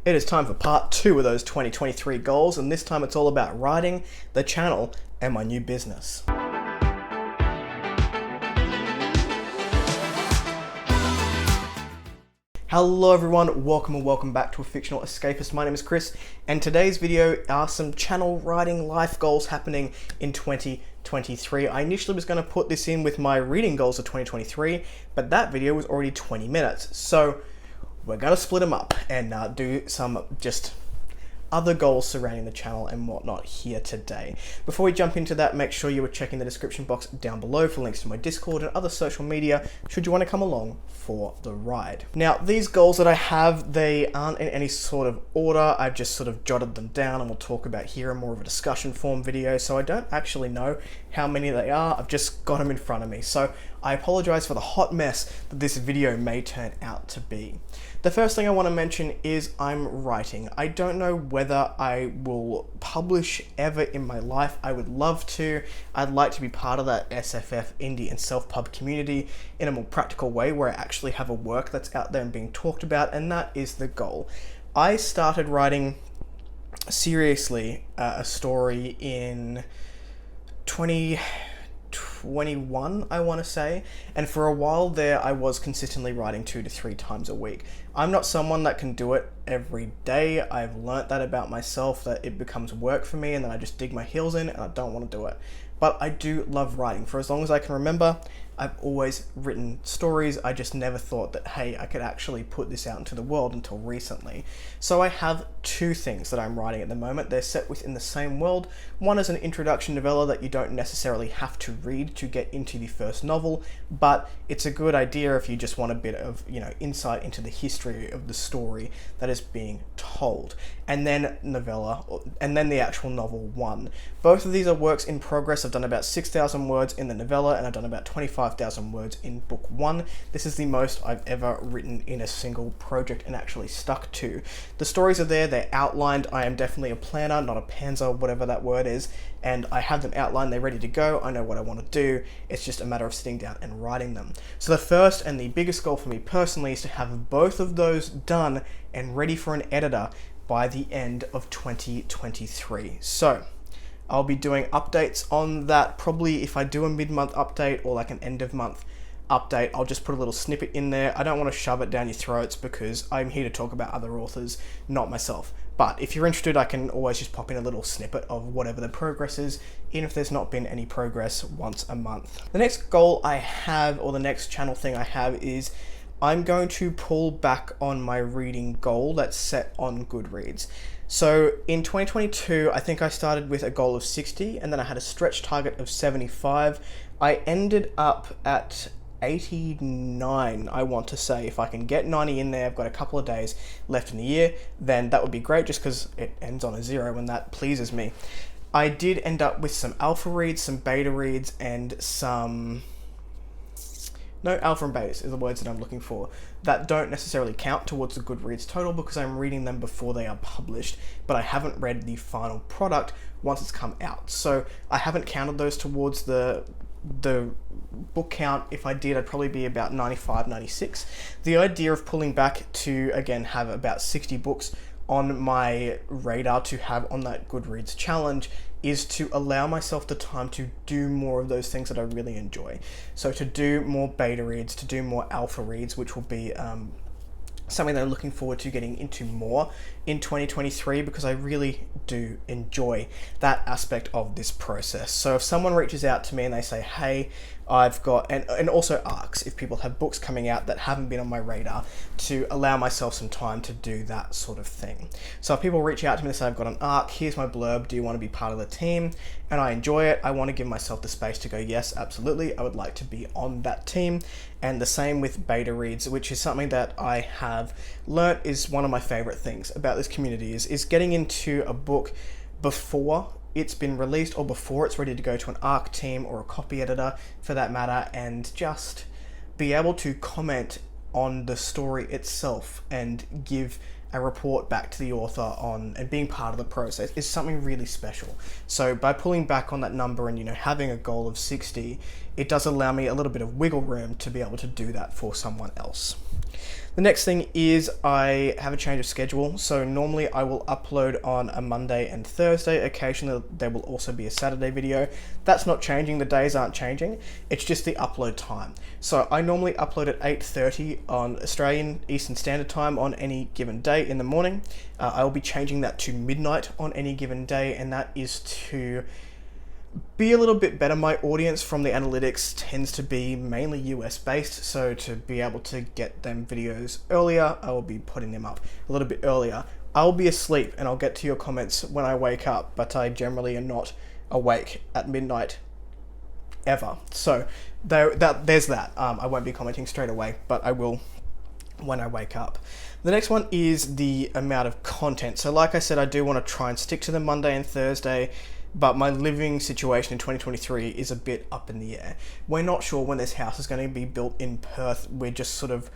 It is time for part 2 of those 2023 goals, and this time it's all about writing, the channel, and my new business. Hello everyone, welcome back to A Fictional Escapist. My name is Kris, and today's video are some channel writing life goals happening in 2023. I initially was going to put this in with my reading goals of 2023, but that video was already 20 minutes. So we're going to split them up and do some just other goals surrounding the channel and whatnot here today. Before we jump into that, make sure you are checking the description box down below for links to my Discord and other social media should you want to come along for the ride. Now, these goals that I have, they aren't in any sort of order. I've just sort of jotted them down and we'll talk about here in more of a discussion form video, so I don't actually know how many they are. I've just got them in front of me, so I apologize for the hot mess that this video may turn out to be. The first thing I want to mention is I'm writing. I don't know whether I will publish ever in my life. I would love to. I'd like to be part of that SFF indie and self-pub community in a more practical way where I actually have a work that's out there and being talked about, and that is the goal. I started writing seriously a story in 2021, I want to say, and for a while there I was consistently writing 2 to 3 times a week. I'm not someone that can do it every day. I've learnt that about myself, that it becomes work for me and then I just dig my heels in and I don't want to do it. But I do love writing. For as long as I can remember, I've always written stories. I just never thought that, hey, I could actually put this out into the world until recently. So I have 2 things that I'm writing at the moment. They're set within the same world. One is an introduction novella that you don't necessarily have to read to get into the first novel, but it's a good idea if you just want a bit of, insight into the history of the story that is being told. And then the actual novel 1. Both of these are works in progress. I've done about 6,000 words in the novella and I've done about 25,000 words in book 1. This is the most I've ever written in a single project and actually stuck to. The stories are there, they're outlined. I am definitely a planner, not a panzer, whatever that word is, and I have them outlined, they're ready to go. I know what I want to do. It's just a matter of sitting down and writing them. So the first and the biggest goal for me personally is to have both of those done and ready for an editor by the end of 2023. So I'll be doing updates on that. Probably if I do a mid-month update or like an end-of-month update, I'll just put a little snippet in there. I don't want to shove it down your throats because I'm here to talk about other authors, not myself. But if you're interested, I can always just pop in a little snippet of whatever the progress is, even if there's not been any progress once a month. The next goal I have, or the next channel thing I have, is I'm going to pull back on my reading goal that's set on Goodreads. So in 2022, I think I started with a goal of 60 and then I had a stretch target of 75. I ended up at 89, I want to say. If I can get 90 in there, I've got a couple of days left in the year, then that would be great just because it ends on a 0 and that pleases me. I did end up with some alpha reads, some beta reads, and some... No, alpha and betas are the words that I'm looking for, that don't necessarily count towards the Goodreads total because I'm reading them before they are published, but I haven't read the final product once it's come out. So I haven't counted those towards the book count. If I did, I'd probably be about 95, 96. The idea of pulling back to, again, have about 60 books on my radar to have on that Goodreads challenge is to allow myself the time to do more of those things that I really enjoy. So to do more beta reads, to do more alpha reads, which will be something that I'm looking forward to getting into more in 2023 because I really do enjoy that aspect of this process. So if someone reaches out to me and they say, hey, I've got, and also arcs, if people have books coming out that haven't been on my radar, to allow myself some time to do that sort of thing. So if people reach out to me and say, I've got an arc, here's my blurb, do you want to be part of the team? And I enjoy it, I want to give myself the space to go, yes, absolutely, I would like to be on that team. And the same with beta reads, which is something that I have learnt is one of my favorite things about this community is getting into a book before it's been released or before it's ready to go to an ARC team or a copy editor for that matter, and just be able to comment on the story itself and give a report back to the author on, and being part of the process is something really special. So by pulling back on that number and having a goal of 60, it does allow me a little bit of wiggle room to be able to do that for someone else. The next thing is I have a change of schedule. So normally I will upload on a Monday and Thursday. Occasionally there will also be a Saturday video. That's not changing. The days aren't changing. It's just the upload time. So I normally upload at 8:30 on Australian Eastern Standard Time on any given day in the morning. I will be changing that to midnight on any given day, and that is to be a little bit better. My audience from the analytics tends to be mainly US based, so to be able to get them videos earlier, I will be putting them up a little bit earlier. I'll be asleep and I'll get to your comments when I wake up, but I generally am not awake at midnight ever. So there's that. I won't be commenting straight away, but I will when I wake up. The next one is the amount of content. So like I said, I do want to try and stick to the Monday and Thursday, but my living situation in 2023 is a bit up in the air. We're not sure when this house is going to be built in Perth. We're just sort of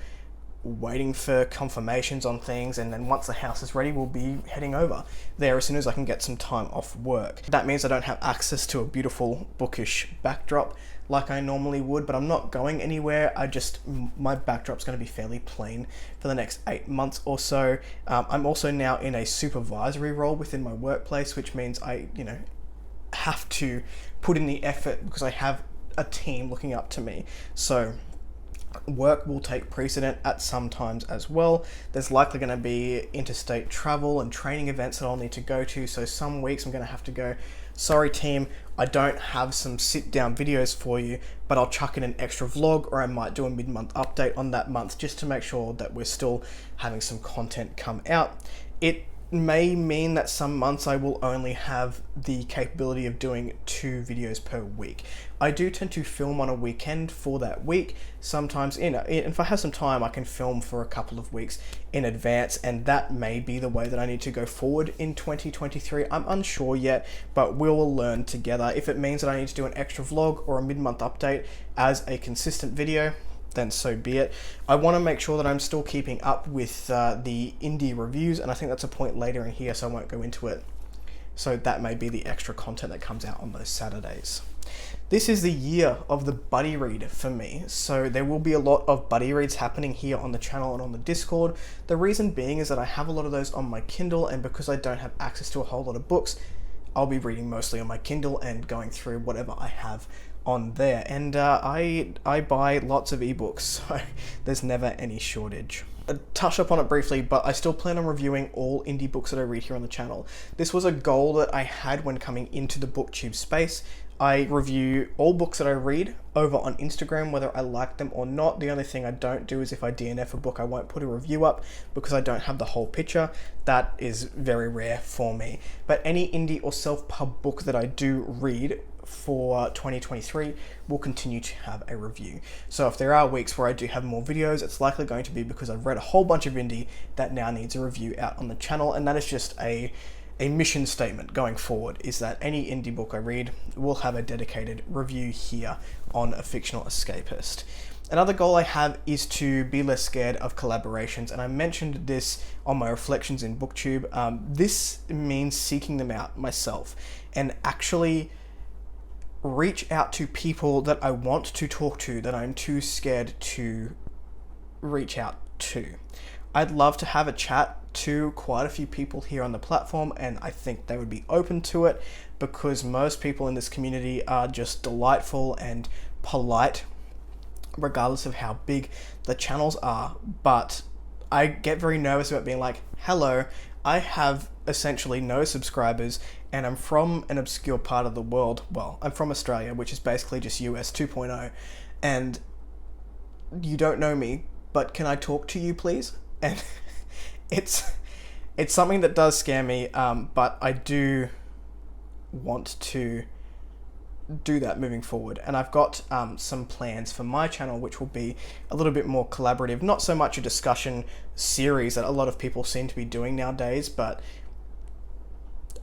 waiting for confirmations on things, and then once the house is ready, we'll be heading over there as soon as I can get some time off work. That means I don't have access to a beautiful bookish backdrop like I normally would, but I'm not going anywhere. My backdrop's going to be fairly plain for the next 8 months or so. I'm also now in a supervisory role within my workplace, which means I, have to put in the effort because I have a team looking up to me. So work will take precedent at some times as well. There's likely going to be interstate travel and training events that I'll need to go to. So some weeks I'm going to have to go, sorry team, I don't have some sit down videos for you, but I'll chuck in an extra vlog, or I might do a mid-month update on that month just to make sure that we're still having some content come out. It may mean that some months I will only have the capability of doing 2 videos per week. I do tend to film on a weekend for that week. Sometimes, if I have some time, I can film for a couple of weeks in advance, and that may be the way that I need to go forward in 2023. I'm unsure yet, but we'll learn together. If it means that I need to do an extra vlog or a mid-month update as a consistent video, then so be it. I want to make sure that I'm still keeping up with the indie reviews, and I think that's a point later in here, so I won't go into it. So that may be the extra content that comes out on those Saturdays. This is the year of the buddy read for me, so there will be a lot of buddy reads happening here on the channel and on the Discord. The reason being is that I have a lot of those on my Kindle, and because I don't have access to a whole lot of books, I'll be reading mostly on my Kindle and going through whatever I have on there, and I buy lots of ebooks, so there's never any shortage. I touched upon it briefly, but I still plan on reviewing all indie books that I read here on the channel. This was a goal that I had when coming into the booktube space. I review all books that I read over on Instagram, whether I like them or not. The only thing I don't do is if I DNF a book, I won't put a review up because I don't have the whole picture. That is very rare for me. But any indie or self-pub book that I do read for 2023 will continue to have a review. So if there are weeks where I do have more videos, it's likely going to be because I've read a whole bunch of indie that now needs a review out on the channel, and that is just a mission statement going forward, is that any indie book I read will have a dedicated review here on A Fictional Escapist. Another goal I have is to be less scared of collaborations, and I mentioned this on my reflections in booktube. This means seeking them out myself and actually reach out to people that I want to talk to that I'm too scared to reach out to. I'd love to have a chat to quite a few people here on the platform, and I think they would be open to it because most people in this community are just delightful and polite regardless of how big the channels are. But I get very nervous about being like, hello, I have essentially no subscribers and I'm from an obscure part of the world. Well, I'm from Australia, which is basically just US 2.0, and you don't know me, but can I talk to you, please? And it's something that does scare me, but I do want to do that moving forward. And I've got some plans for my channel, which will be a little bit more collaborative, not so much a discussion series that a lot of people seem to be doing nowadays, but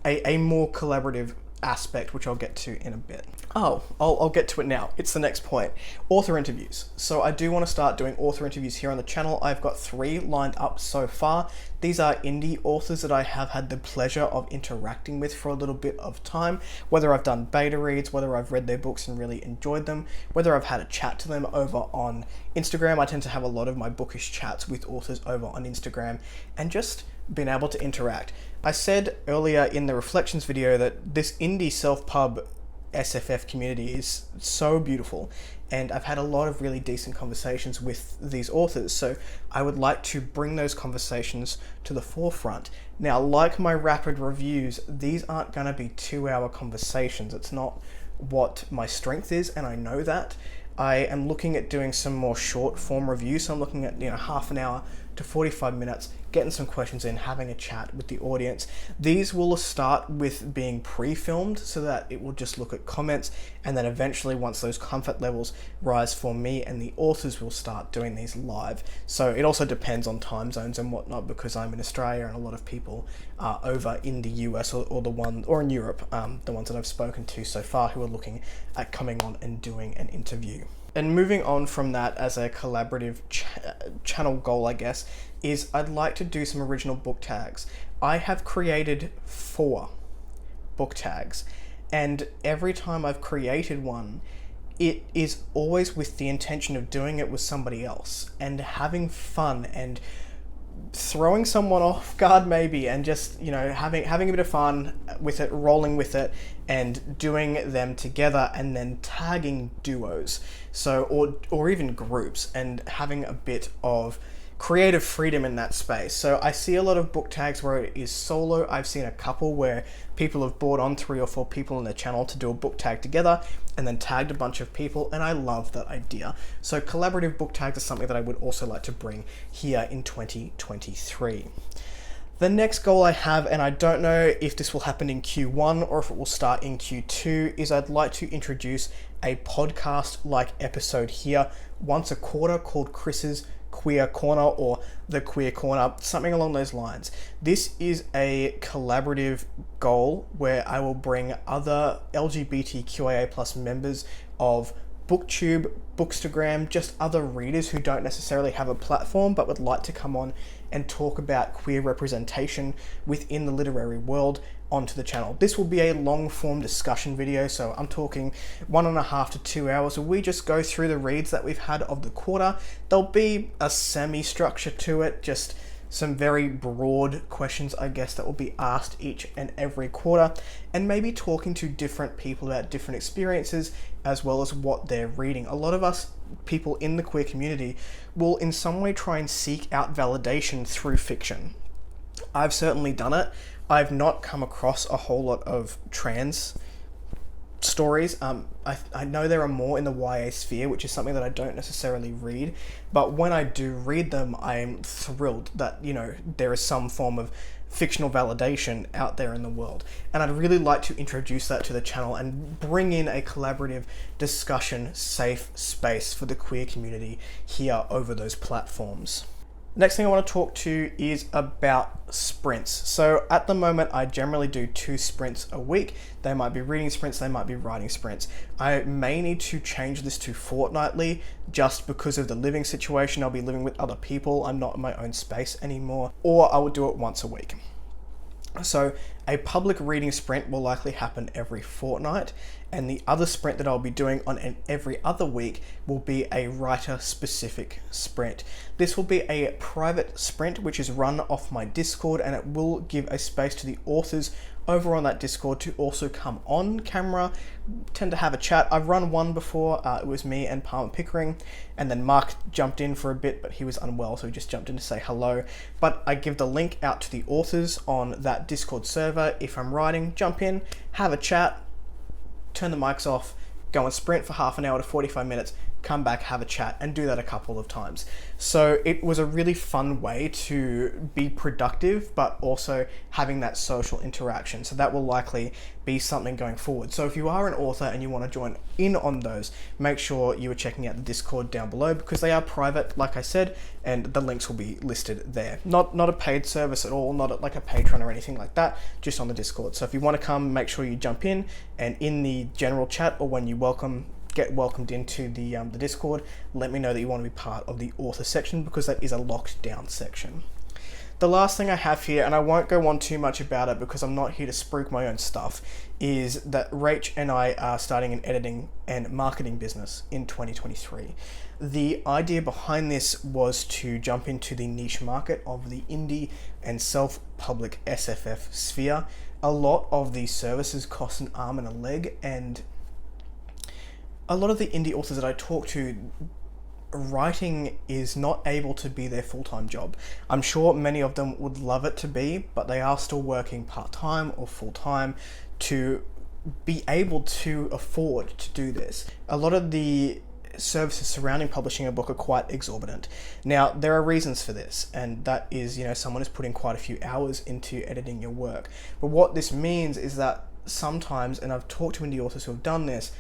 a more collaborative aspect, which I'll get to in a bit. I'll get to it now. It's the next point. Author interviews. So I do want to start doing author interviews here on the channel. I've got 3 lined up so far. These are indie authors that I have had the pleasure of interacting with for a little bit of time, whether I've done beta reads, whether I've read their books and really enjoyed them, whether I've had a chat to them over on Instagram. I tend to have a lot of my bookish chats with authors over on Instagram, and just been able to interact. I said earlier in the reflections video that this indie self-pub SFF community is so beautiful, and I've had a lot of really decent conversations with these authors, so I would like to bring those conversations to the forefront. Now, like my rapid reviews, these aren't going to be 2-hour conversations. It's not what my strength is, and I know that. I am looking at doing some more short form reviews, so I'm looking at half an hour to 45 minutes, getting some questions in, having a chat with the audience. These will start with being pre-filmed so that it will just look at comments, and then eventually, once those comfort levels rise for me and the authors, will start doing these live. So it also depends on time zones and whatnot, because I'm in Australia and a lot of people are over in the US or in Europe, the ones that I've spoken to so far who are looking at coming on and doing an interview. And moving on from that, as a collaborative channel goal, I guess, is I'd like to do some original book tags. I have created 4 book tags, and every time I've created one, it is always with the intention of doing it with somebody else and having fun and throwing someone off guard maybe, and just having a bit of fun with it, rolling with it, and doing them together, and then tagging duos, or even groups, and having a bit of creative freedom in that space. So I see a lot of book tags where it is solo. I've seen a couple where people have brought on 3 or 4 people in their channel to do a book tag together and then tagged a bunch of people, and I love that idea. So collaborative book tags is something that I would also like to bring here in 2023. The next goal I have, and I don't know if this will happen in Q1 or if it will start in Q2, is I'd like to introduce a podcast-like episode here once a quarter called Kris's Queer Corner, or The Queer Corner, something along those lines. This is a collaborative goal where I will bring other LGBTQIA+ members of BookTube, Bookstagram, just other readers who don't necessarily have a platform but would like to come on and talk about queer representation within the literary world onto the channel. This will be a long form discussion video, so I'm talking 1.5 to 2 hours where we just go through the reads that we've had of the quarter. There'll be a semi-structure to it, just some very broad questions, I guess, that will be asked each and every quarter, and maybe talking to different people about different experiences as well as what they're reading. A lot of us people in the queer community will in some way try and seek out validation through fiction. I've certainly done it. I've not come across a whole lot of trans stories. I know there are more in the YA sphere, which is something that I don't necessarily read, but when I do read them, I'm thrilled that, there is some form of fictional validation out there in the world. And I'd really like to introduce that to the channel and bring in a collaborative discussion, safe space for the queer community here over those platforms. Next thing I want to talk to is about sprints. So at the moment, I generally do 2 sprints a week. They might be reading sprints, they might be writing sprints. I may need to change this to fortnightly just because of the living situation. I'll be living with other people. I'm not in my own space anymore. Or I will do it once a week. So a public reading sprint will likely happen every fortnight, and the other sprint that I'll be doing on every other week will be a writer-specific sprint. This will be a private sprint which is run off my Discord, and it will give a space to the authors over on that Discord to also come on camera, tend to have a chat. I've run one before, it was me and Palmer Pickering, and then Mark jumped in for a bit, but he was unwell, so he just jumped in to say hello. But I give the link out to the authors on that Discord server. If I'm writing, jump in, have a chat, turn the mics off, go and sprint for half an hour to 45 minutes, come back, have a chat, and do that a couple of times. So it was a really fun way to be productive, but also having that social interaction. So that will likely be something going forward. So if you are an author and you want to join in on those, make sure you are checking out the Discord down below, because they are private, like I said, and the links will be listed there. Not a paid service at all, not like a Patreon or anything like that, just on the Discord. So if you want to come, make sure you jump in, and in the general chat, or when you get welcomed into the Discord, let me know that you want to be part of the author section, because that is a locked down section. The last thing I have here, and I won't go on too much about it because I'm not here to spruik my own stuff, is that Rach and I are starting an editing and marketing business in 2023. The idea behind this was to jump into the niche market of the indie and self-public SFF sphere. A lot of these services cost an arm and a leg, and a lot of the indie authors that I talk to, writing is not able to be their full-time job. I'm sure many of them would love it to be, but they are still working part-time or full-time to be able to afford to do this. A lot of the services surrounding publishing a book are quite exorbitant. Now, there are reasons for this, and that is, someone is putting quite a few hours into editing your work. But what this means is that sometimes, and I've talked to indie authors who have done this,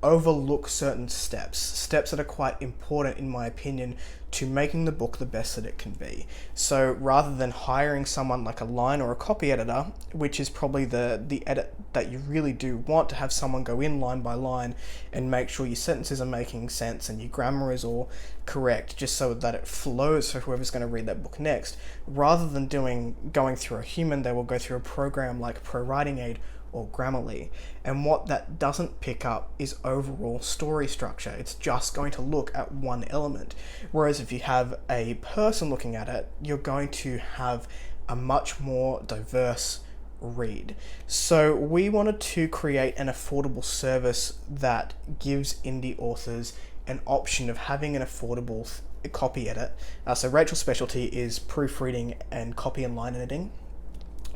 overlook certain steps that are quite important, in my opinion, to making the book the best that it can be. So rather than hiring someone like a line or a copy editor, which is probably the edit that you really do want, to have someone go in line by line and make sure your sentences are making sense and your grammar is all correct, just so that it flows for whoever's going to read that book next, rather than going through a human, they will go through a program like ProWritingAid or Grammarly. And what that doesn't pick up is overall story structure. It's just going to look at one element. Whereas if you have a person looking at it, you're going to have a much more diverse read. So we wanted to create an affordable service that gives indie authors an option of having an affordable copy edit. So Rachel's specialty is proofreading and copy and line editing.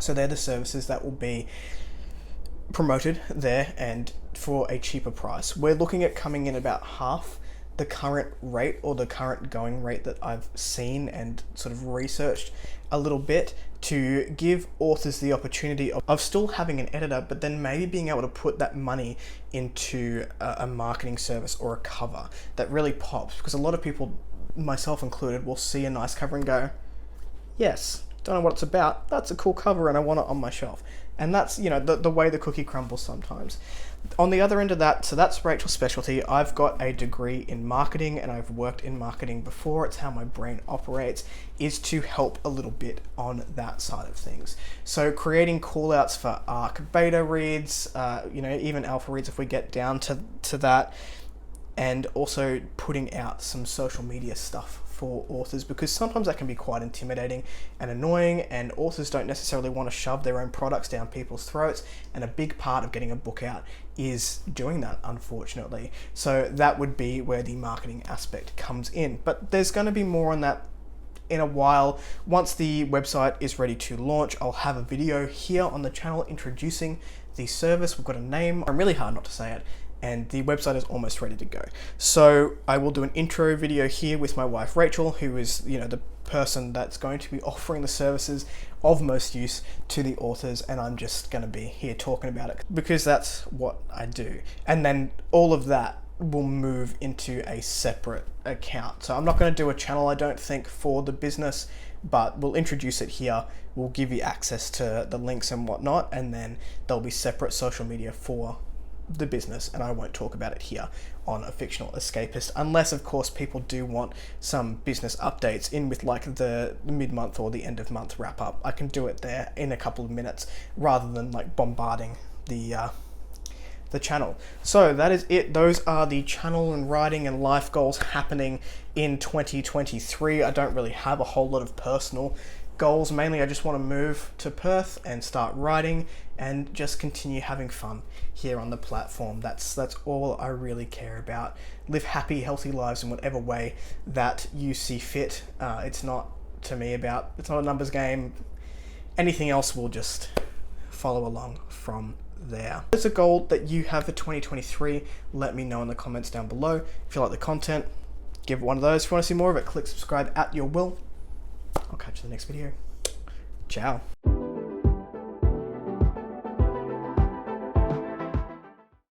So they're the services that will be promoted there, and for a cheaper price. We're looking at coming in about half the current rate, or the current going rate that I've seen and sort of researched a little bit, to give authors the opportunity of still having an editor, but then maybe being able to put that money into a marketing service or a cover that really pops. Because a lot of people, myself included, will see a nice cover and go, yes, don't know what it's about, that's a cool cover and I want it on my shelf. And that's, the way the cookie crumbles sometimes. On the other end of that, so that's Rachel's specialty. I've got a degree in marketing, and I've worked in marketing before. It's how my brain operates, is to help a little bit on that side of things. So creating callouts for ARC beta reads, even alpha reads if we get down to that, and also putting out some social media stuff for authors, because sometimes that can be quite intimidating and annoying, and authors don't necessarily want to shove their own products down people's throats, and a big part of getting a book out is doing that, unfortunately. So that would be where the marketing aspect comes in, but there's going to be more on that in a while. Once the website is ready to launch, I'll have a video here on the channel introducing the service. We've got a name, I'm really hard not to say it, and the website is almost ready to go. So I will do an intro video here with my wife Rachel, who is the person that's going to be offering the services of most use to the authors, and I'm just going to be here talking about it because that's what I do. And then all of that will move into a separate account. So I'm not going to do a channel, I don't think, for the business, but we'll introduce it here. We'll give you access to the links and whatnot, and then there'll be separate social media for the business, and I won't talk about it here on A Fictional Escapist, unless of course people do want some business updates in with like the mid-month or the end of month wrap up. I can do it there in a couple of minutes rather than like bombarding the channel. So that is it. Those are the channel and writing and life goals happening in 2023. I don't really have a whole lot of personal goals. Mainly I just want to move to Perth and start writing and just continue having fun here on the platform. That's all I really care about. Live happy, healthy lives in whatever way that you see fit. It's not a numbers game. Anything else will just follow along from there. If there's a goal that you have for 2023, let me know in the comments down below. If you like the content, give it one of those. If you want to see more of it, click subscribe at your will. I'll catch you in the next video. Ciao.